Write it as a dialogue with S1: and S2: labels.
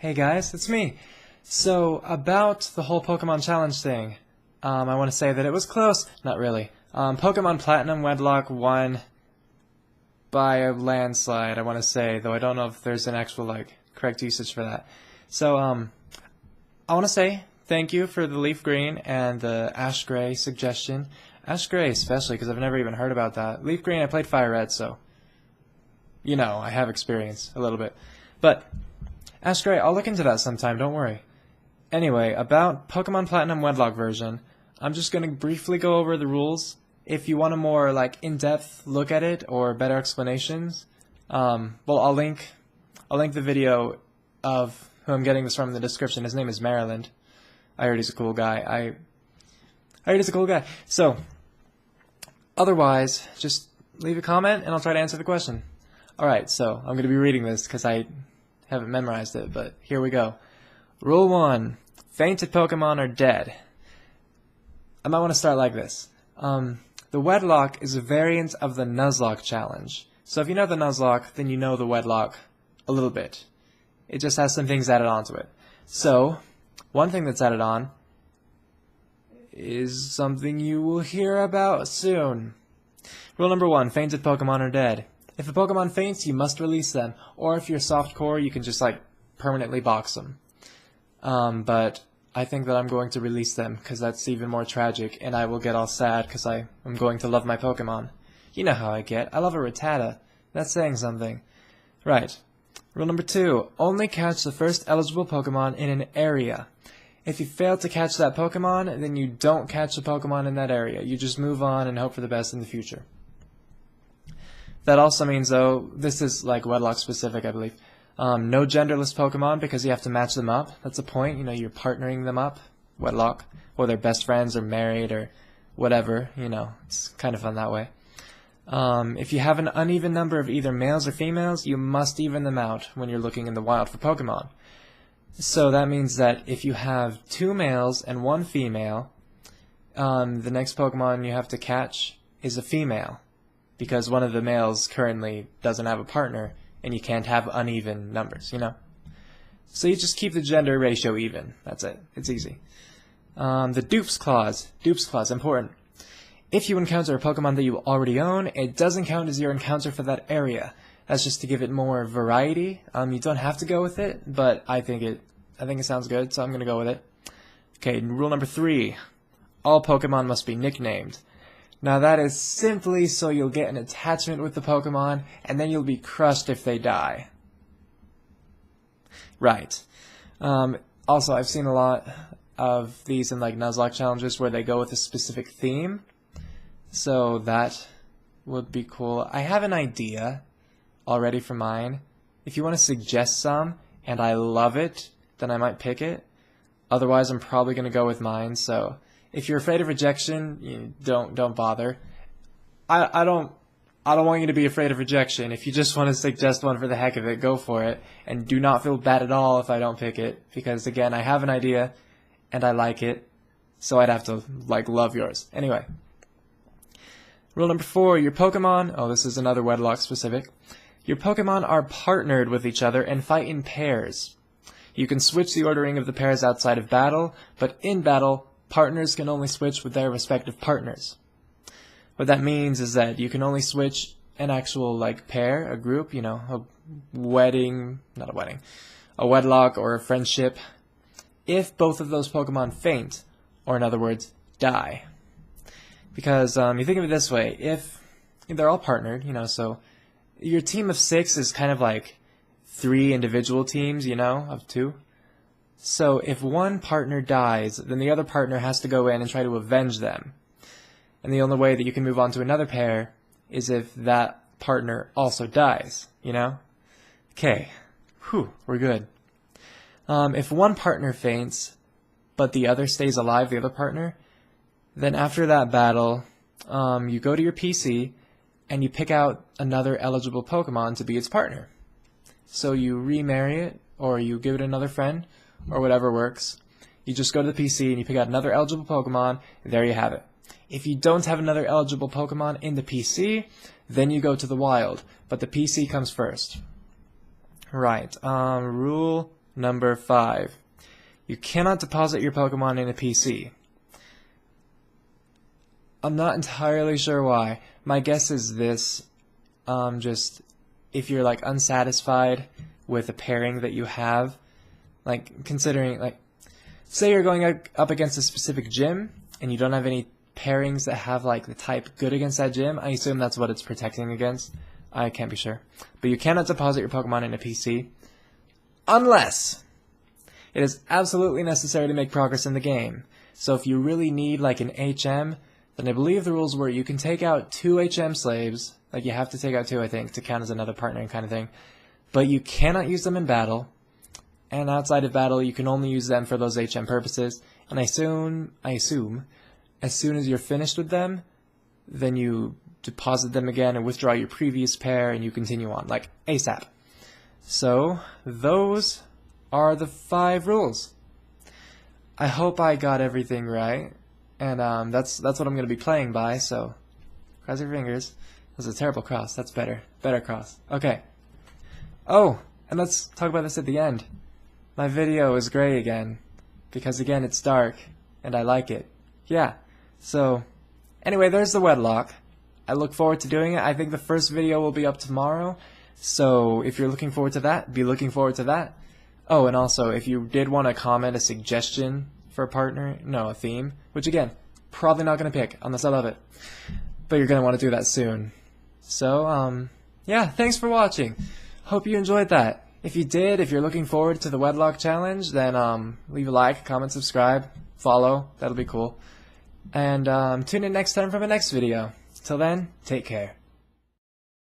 S1: Hey guys, it's me. So, about the whole Pokemon Challenge thing, I want to say that it was close. Not really. Pokemon Platinum Wedlocke won by a landslide, I want to say, though I don't know if there's an actual, correct usage for that. So, I want to say thank you for the Leaf Green and the Ash Gray suggestion. Ash Gray especially, because I've never even heard about that. Leaf Green, I played Fire Red, so, I have experience a little bit. But Ash Gray, I'll look into that sometime, don't worry. Anyway, about Pokemon Platinum Wedlocke version, I'm just going to briefly go over the rules. If you want a more, in-depth look at it, or better explanations, I'll link the video of who I'm getting this from in the description. His name is Maryland. I heard he's a cool guy. I heard he's a cool guy. So, otherwise, just leave a comment, and I'll try to answer the question. Alright, so, I'm going to be reading this, because I haven't memorized it, but here we go. Rule 1. Fainted Pokemon are dead. I might want to start like this. The Wedlocke is a variant of the Nuzlocke challenge. So if you know the Nuzlocke, then you know the Wedlocke a little bit. It just has some things added onto it. So, one thing that's added on is something you will hear about soon. Rule number 1. Fainted Pokemon are dead. If a Pokemon faints, you must release them. Or if you're soft core, you can just, permanently box them. But I think that I'm going to release them, because that's even more tragic, and I will get all sad, because I'm going to love my Pokemon. You know how I get. I love a Rattata. That's saying something. Right. Rule number 2. Only catch the first eligible Pokemon in an area. If you fail to catch that Pokemon, then you don't catch a Pokemon in that area. You just move on and hope for the best in the future. That also means, though, this is, Wedlocke specific, I believe. No genderless Pokemon, because you have to match them up. That's the point. You're partnering them up. Wedlocke. Or they're best friends or married or whatever. It's kind of fun that way. If you have an uneven number of either males or females, you must even them out when you're looking in the wild for Pokemon. So that means that if you have 2 males and 1 female, the next Pokemon you have to catch is a female. Because one of the males currently doesn't have a partner, and you can't have uneven numbers, So you just keep the gender ratio even. That's it. It's easy. The Dupes Clause. Dupes Clause, important. If you encounter a Pokemon that you already own, it doesn't count as your encounter for that area. That's just to give it more variety. You don't have to go with it, but I think it sounds good, so I'm going to go with it. Okay, rule number 3. All Pokemon must be nicknamed. Now that is simply so you'll get an attachment with the Pokemon, and then you'll be crushed if they die. Right. Also, I've seen a lot of these in Nuzlocke challenges where they go with a specific theme, so that would be cool. I have an idea already for mine. If you want to suggest some, and I love it, then I might pick it. Otherwise, I'm probably going to go with mine, so if you're afraid of rejection, don't bother. I don't want you to be afraid of rejection. If you just want to suggest one for the heck of it, go for it. And do not feel bad at all if I don't pick it. Because, again, I have an idea, and I like it. So I'd have to, love yours. Anyway. Rule number 4. Your Pokemon... Oh, this is another Wedlocke specific. Your Pokemon are partnered with each other and fight in pairs. You can switch the ordering of the pairs outside of battle, but in battle, partners can only switch with their respective partners. What that means is that you can only switch an actual, pair, a group, a Wedlocke or a friendship, if both of those Pokemon faint, or in other words, die. Because, you think of it this way, if they're all partnered, so your team of 6 is kind of 3 individual teams, of 2. So if one partner dies, then the other partner has to go in and try to avenge them. And the only way that you can move on to another pair is if that partner also dies, Okay. Whew, we're good. If one partner faints, but the other stays alive, the other partner, then after that battle, you go to your PC and you pick out another eligible Pokemon to be its partner. So you remarry it, or you give it another friend, or whatever works. You just go to the PC and you pick out another eligible Pokemon, and there you have it. If you don't have another eligible Pokemon in the PC, then you go to the wild, but the PC comes first. Right, rule Number 5. You cannot deposit your Pokemon in a PC. I'm not entirely sure why. My guess is this. Just if you're like unsatisfied with a pairing that you have, like considering like say you're going up against a specific gym and you don't have any pairings that have like the type good against that gym, I assume that's what it's protecting against. I can't be sure. But you cannot deposit your Pokemon in a PC unless it is absolutely necessary to make progress in the game. So if you really need like an HM, then I believe the rules were you can take out 2 HM slaves, like you have to take out 2 I think to count as another partner kind of thing, but you cannot use them in battle, and outside of battle you can only use them for those HM purposes, and I assume as soon as you're finished with them, then you deposit them again and withdraw your previous pair and you continue on, like ASAP. So those are the 5 rules. I hope I got everything right. And that's what I'm going to be playing by, so cross your fingers. That was a terrible cross. That's better. Better cross. Okay. Oh, and let's talk about this at the end. My video is gray again, because again it's dark, and I like it. Yeah. So, anyway, there's the Wedlocke. I look forward to doing it. I think the first video will be up tomorrow, so if you're looking forward to that, be looking forward to that. Oh, and also, if you did want to comment a suggestion for a partner, no, a theme, which again, probably not going to pick unless I love it, but you're going to want to do that soon. So, yeah, thanks for watching. Hope you enjoyed that. If you did, if you're looking forward to the Wedlocke challenge, then leave a like, comment, subscribe, follow, that'll be cool. And tune in next time for my next video. Till then, take care.